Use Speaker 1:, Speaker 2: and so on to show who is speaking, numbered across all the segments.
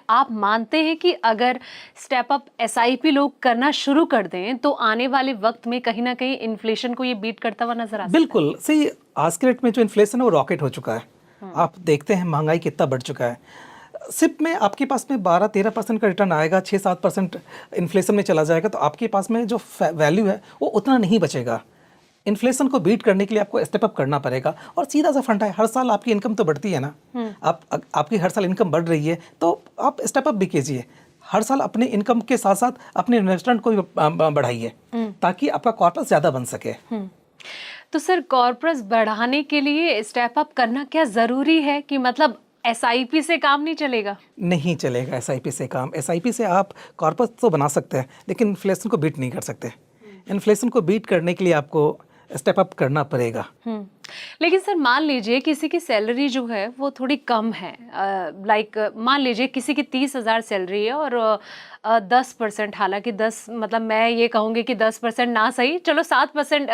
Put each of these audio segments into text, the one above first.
Speaker 1: आप मानते हैं कि अगर स्टेप अप एसआईपी लोग करना शुरू कर दें तो आने वाले वक्त में कहीं ना कहीं इन्फ्लेशन को ये बीट करता हुआ नजर आ सकता है?
Speaker 2: बिल्कुल सही। आज के रेट में जो इन्फ्लेशन है वो रॉकेट हो चुका है। आप देखते हैं महंगाई कितना बढ़ चुका है। सिप में आपके पास में 12-13% का रिटर्न आएगा, 6-7% इन्फ्लेशन में चला जाएगा, तो आपके पास में जो वैल्यू है वो उतना नहीं बचेगा। इन्फ्लेशन को बीट करने के लिए आपको स्टेप अप करना पड़ेगा। और सीधा सा फंडा है, हर साल आपकी इनकम तो बढ़ती है ना। आपकी हर साल इनकम बढ़ रही है तो आप स्टेप अप भी कीजिए। हर साल अपने इनकम के साथ साथ अपने इन्वेस्टमेंट को भी बढ़ाइए ताकि आपका कॉर्पस ज़्यादा बन सके।
Speaker 1: तो सर कॉर्पस बढ़ाने के लिए स्टेप अप करना क्या ज़रूरी है कि मतलब एसआईपी से काम नहीं चलेगा?
Speaker 2: नहीं चलेगा एसआईपी से काम। एसआईपी से आप कॉर्पस तो बना सकते हैं लेकिन इन्फ्लेशन को बीट नहीं कर सकते। इन्फ्लेशन को बीट करने के लिए आपको स्टेप अप करना पड़ेगा।
Speaker 1: लेकिन सर मान लीजिए किसी की सैलरी जो है वो थोड़ी कम है, लाइक मान लीजिए किसी की 30,000 सैलरी है और 10%, हालांकि 10 मतलब मैं ये कहूँगी कि 10% ना सही, चलो 7%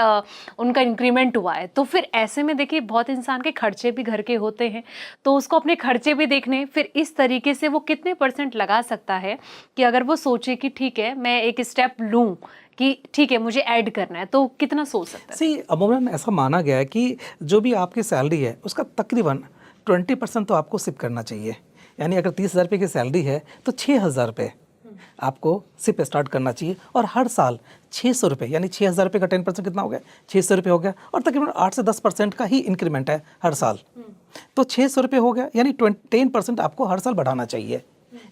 Speaker 1: उनका इंक्रीमेंट हुआ है। तो फिर ऐसे में देखिए बहुत इंसान के खर्चे भी घर के होते हैं, तो उसको अपने खर्चे भी देखने, फिर इस तरीके से वो कितने % लगा सकता है कि अगर वो सोचे कि ठीक है मैं एक स्टेप लूँ कि ठीक है मुझे ऐड करना है, तो कितना सोच सकता है?
Speaker 2: सही, अमूमन ऐसा माना गया है कि जो भी आपकी सैलरी है उसका तकरीबन 20% तो आपको सिप करना चाहिए। यानी अगर 30,000 रुपये की सैलरी है तो 6,000 रुपये आपको सिप स्टार्ट करना चाहिए। और हर साल 600 रुपये, यानी 6,000 रुपये का 10% कितना हो गया? 600 रुपये हो गया। और तकरीबन 8 से 10% का ही इंक्रीमेंट है हर साल, तो 600 रुपये हो गया, यानी 10% आपको हर साल बढ़ाना चाहिए।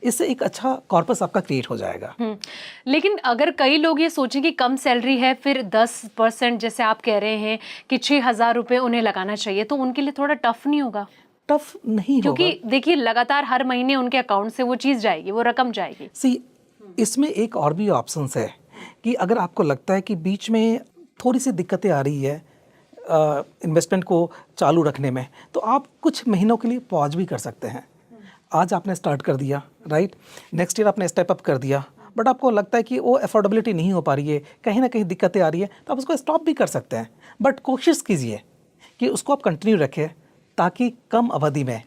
Speaker 2: इससे एक अच्छा कॉर्पस आपका क्रिएट हो जाएगा।
Speaker 1: लेकिन अगर कई लोग ये सोचें कि कम सैलरी है, फिर 10% जैसे आप कह रहे हैं कि 6,000 रुपये उन्हें लगाना चाहिए, तो उनके लिए थोड़ा टफ नहीं होगा?
Speaker 2: टफ नहीं होगा
Speaker 1: क्योंकि देखिए लगातार हर महीने उनके अकाउंट से वो चीज़ जाएगी, वो रकम जाएगी।
Speaker 2: इसमें एक और भी ऑप्शंस है कि अगर आपको लगता है कि बीच में थोड़ी सी दिक्कतें आ रही है इन्वेस्टमेंट को चालू रखने में, तो आप कुछ महीनों के लिए पॉज भी कर सकते हैं। आज आपने स्टार्ट कर दिया, राइट, नेक्स्ट ईयर आपने स्टेप अप कर दिया, बट आपको लगता है कि वो अफोर्डेबिलिटी नहीं हो पा रही है, कहीं ना कहीं दिक्कतें आ रही है, तो आप उसको स्टॉप भी कर सकते हैं। बट कोशिश कीजिए कि उसको आप कंटिन्यू रखें ताकि कम अवधि में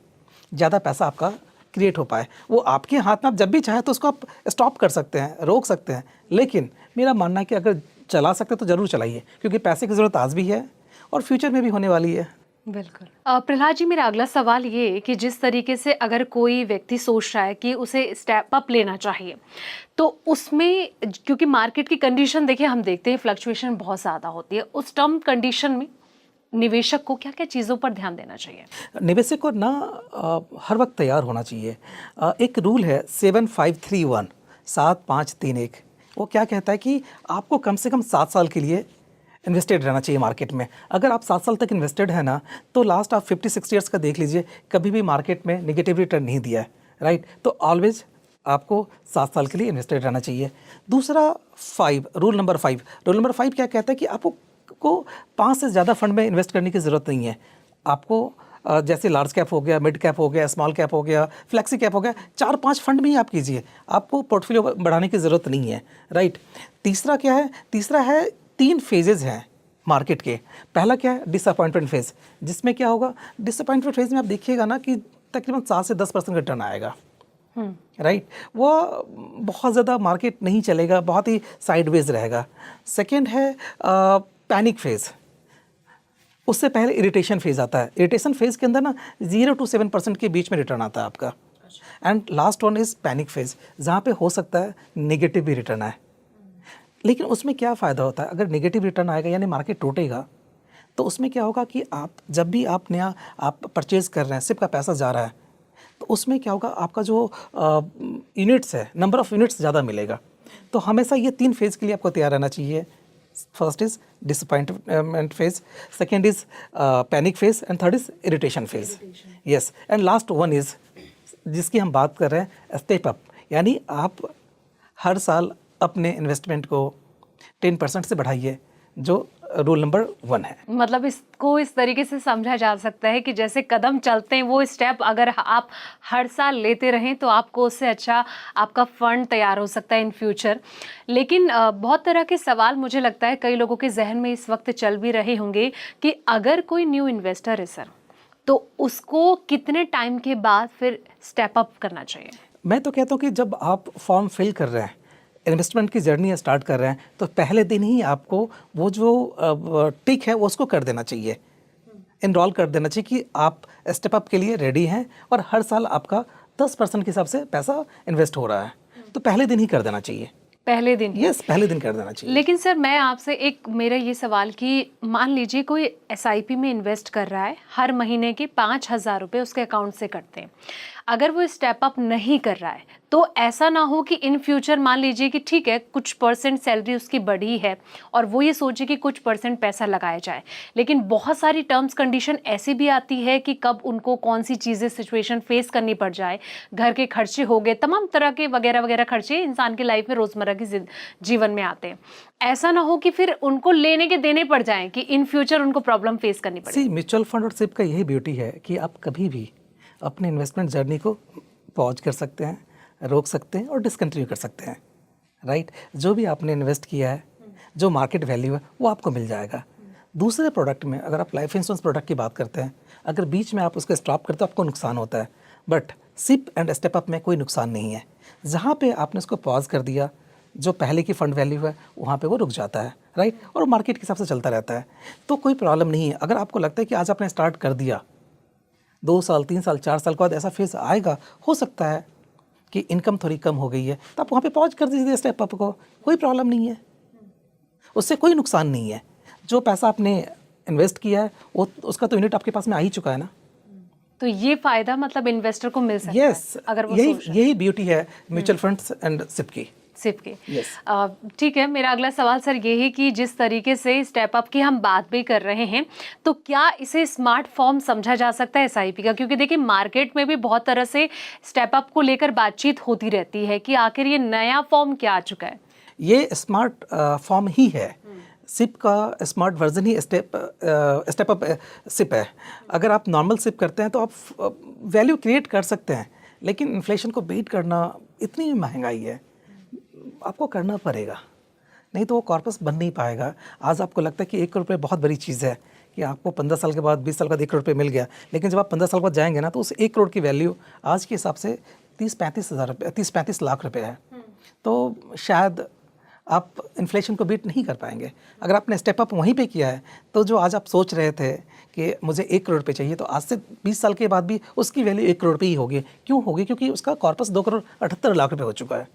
Speaker 2: ज़्यादा पैसा आपका क्रिएट हो पाए। वो आपके हाथ में, आप जब भी चाहे तो उसको आप स्टॉप कर सकते हैं, रोक सकते हैं, लेकिन मेरा मानना है कि अगर चला सकते तो ज़रूर चलाइए, क्योंकि पैसे की ज़रूरत आज भी है और फ्यूचर में भी होने वाली है।
Speaker 1: बिल्कुल। प्रहलाद जी, मेरा अगला सवाल ये कि जिस तरीके से अगर कोई व्यक्ति सोच रहा है कि उसे स्टेप अप लेना चाहिए, तो उसमें क्योंकि मार्केट की कंडीशन देखिए हम देखते हैं फ्लक्चुएशन बहुत ज़्यादा होती है, उस टर्म कंडीशन में निवेशक को क्या क्या चीज़ों पर ध्यान देना चाहिए?
Speaker 2: निवेशक को ना हर वक्त तैयार होना चाहिए। एक रूल है 7531, 7531। वो क्या कहता है कि आपको कम से कम 7 साल के लिए इन्वेस्टेड रहना चाहिए मार्केट में। अगर आप 7 साल तक इन्वेस्टेड है ना, तो लास्ट आप 50-60 ईयर्स का देख लीजिए, कभी भी मार्केट में नेगेटिव रिटर्न नहीं दिया है, राइट। तो ऑलवेज आपको 7 साल के लिए इन्वेस्टेड रहना चाहिए। दूसरा रूल नंबर 5 क्या कहता है कि आपको 5 से ज़्यादा फंड में इन्वेस्ट करने की ज़रूरत नहीं है। आपको जैसे लार्ज कैप हो गया, मिड कैप हो गया, स्मॉल कैप हो गया, फ्लेक्सी कैप हो गया, 4-5 फंड में ही आप कीजिए, आपको पोर्टफोलियो बढ़ाने की ज़रूरत नहीं है, राइट। तीसरा क्या है? तीसरा है 3 फेजेज़ हैं मार्केट के। पहला क्या है? डिसअपॉइंटमेंट फेज़, जिसमें क्या होगा? डिसअपॉइंटमेंट फेज़ में आप देखिएगा ना कि तकरीबन 7 से 10% रिटर्न आएगा, राइट। वो बहुत ज़्यादा मार्केट नहीं चलेगा, बहुत ही साइडवेज रहेगा। सेकेंड है पैनिक फेज़। उससे पहले इरिटेशन फेज़ आता है। इरिटेशन फेज़ के अंदर ना 0 to 7% के बीच में रिटर्न आता है आपका। And last one is panic phase, जहाँ पे हो सकता है नेगेटिव भी रिटर्न आए। लेकिन उसमें क्या फ़ायदा होता है? अगर नेगेटिव रिटर्न आएगा यानी मार्केट टूटेगा, तो उसमें क्या होगा कि आप जब भी आप नया परचेज़ कर रहे हैं, सिर्फ का पैसा जा रहा है, तो उसमें क्या होगा? आपका जो यूनिट्स है, नंबर ऑफ़ यूनिट्स ज़्यादा मिलेगा। तो हमेशा ये 3 फेज़ के लिए आपको तैयार रहना चाहिए। First is disappointment phase, second is panic phase, and third is irritation phase. Yes, and last one is जिसकी हम बात कर रहे हैं, स्टेप अप। यानी आप हर साल अपने इन्वेस्टमेंट को 10% से बढ़ाइए, जो रूल नंबर 1 है।
Speaker 1: मतलब इसको इस तरीके से समझा जा सकता है कि जैसे कदम चलते हैं वो स्टेप अगर आप हर साल लेते रहें तो आपको उससे अच्छा आपका फंड तैयार हो सकता है इन फ्यूचर। लेकिन बहुत तरह के सवाल मुझे लगता है कई लोगों के जहन में इस वक्त चल भी रहे होंगे कि अगर कोई न्यू इन्वेस्टर है सर, तो उसको कितने टाइम के बाद फिर स्टेप अप करना चाहिए?
Speaker 2: मैं तो कहता हूँ कि जब आप फॉर्म फिल कर रहे हैं, इन्वेस्टमेंट की जर्नी स्टार्ट कर रहे हैं, तो पहले दिन ही आपको वो जो टिक है वो उसको कर देना चाहिए, इनरोल कर देना चाहिए कि आप स्टेप अप के लिए रेडी हैं और हर साल आपका 10% के हिसाब से पैसा इन्वेस्ट हो रहा है, तो पहले दिन ही कर देना चाहिए।
Speaker 1: पहले दिन ही।
Speaker 2: यस, पहले दिन कर देना चाहिए।
Speaker 1: लेकिन सर मैं आपसे एक मेरा ये सवाल कि मान लीजिए कोई एसआईपी में इन्वेस्ट कर रहा है, हर महीने के 5,000 रुपये उसके अकाउंट से कटते हैं, अगर वो स्टेप अप नहीं कर रहा है तो ऐसा ना हो कि इन फ्यूचर मान लीजिए कि ठीक है कुछ परसेंट सैलरी उसकी बढ़ी है और वो ये सोचे कि कुछ परसेंट पैसा लगाया जाए, लेकिन बहुत सारी टर्म्स कंडीशन ऐसी भी आती है कि कब उनको कौन सी चीज़ें सिचुएशन फेस करनी पड़ जाए, घर के खर्चे हो गए, तमाम तरह के वगैरह वगैरह खर्चे इंसान की लाइफ में रोज़मर्रा की जीवन में आते हैं, ऐसा ना हो कि फिर उनको लेने के देने पड़ जाएं कि इन फ्यूचर उनको प्रॉब्लम फेस करनी पड़े।
Speaker 2: म्यूचुअल फंड और सिप का यही ब्यूटी है कि आप कभी भी अपने इन्वेस्टमेंट जर्नी को पॉज कर सकते हैं, रोक सकते हैं और डिसकंटिन्यू कर सकते हैं, राइट। जो भी आपने इन्वेस्ट किया है, जो मार्केट वैल्यू है वो आपको मिल जाएगा। दूसरे प्रोडक्ट में अगर आप लाइफ इंश्योरेंस प्रोडक्ट की बात करते हैं, अगर बीच में आप उसको स्टॉप करते हो आपको नुकसान होता है, but SIP and step up में कोई नुकसान नहीं है। जहाँ पे आपने उसको पॉज कर दिया, जो पहले की फंड वैल्यू है वहाँ पे वो रुक जाता है, राइट, और मार्केट के हिसाब से चलता रहता है, तो कोई प्रॉब्लम नहीं है। अगर आपको लगता है कि आज आपने स्टार्ट कर दिया, 2 साल 3 साल 4 साल के बाद ऐसा फेज आएगा, हो सकता है कि इनकम थोड़ी कम हो गई है, तो आप वहाँ पे पॉज कर दीजिए स्टेप अप को, कोई प्रॉब्लम नहीं है, उससे कोई नुकसान नहीं है। जो पैसा आपने इन्वेस्ट किया है वो उसका तो यूनिट आपके पास में आ ही चुका है ना।
Speaker 1: तो ये फायदा मतलब इन्वेस्टर को मिल सकता
Speaker 2: यस,
Speaker 1: है अगर वो
Speaker 2: यही ब्यूटी है म्यूचुअल फंड्स एंड सिप की।
Speaker 1: सिप के।
Speaker 2: Yes.
Speaker 1: ठीक है, मेरा अगला सवाल सर ये है कि जिस तरीके से स्टेप अप की हम बात भी कर रहे हैं, तो क्या इसे स्मार्ट फॉर्म समझा जा सकता है एसआईपी का? क्योंकि देखिए मार्केट में भी बहुत तरह से स्टेप अप को लेकर बातचीत होती रहती है कि आखिर ये नया फॉर्म क्या आ चुका है।
Speaker 2: ये स्मार्ट फॉर्म ही है, सिप का स्मार्ट वर्जन ही स्टेप अप सिप है। अगर आप नॉर्मल सिप करते हैं तो आप वैल्यू क्रिएट कर सकते हैं, लेकिन इन्फ्लेशन को बीट करना, इतनी महंगाई है, आपको करना पड़ेगा, नहीं तो वो कॉर्पस बन नहीं पाएगा। आज आपको लगता है कि 1 करोड़ रुपये बहुत बड़ी चीज़ है कि आपको 15 साल के बाद 20 साल के बाद 1 करोड़ रुपये मिल गया, लेकिन जब आप 15 साल बाद जाएंगे ना तो उस 1 करोड़ की वैल्यू आज के हिसाब से 30-35 लाख रुपये है। तो शायद आप इन्फ्लेशन को बीट नहीं कर पाएंगे। अगर आपने स्टेप अप वहीं पे किया है तो जो आज आप सोच रहे थे कि मुझे 1 करोड़ रुपये चाहिए, तो आज से 20 साल के बाद भी उसकी वैल्यू 1 करोड़ रुपये ही होगी। क्यों होगी? क्योंकि उसका कॉर्पस 2 करोड़ 78 लाख रुपये हो चुका है।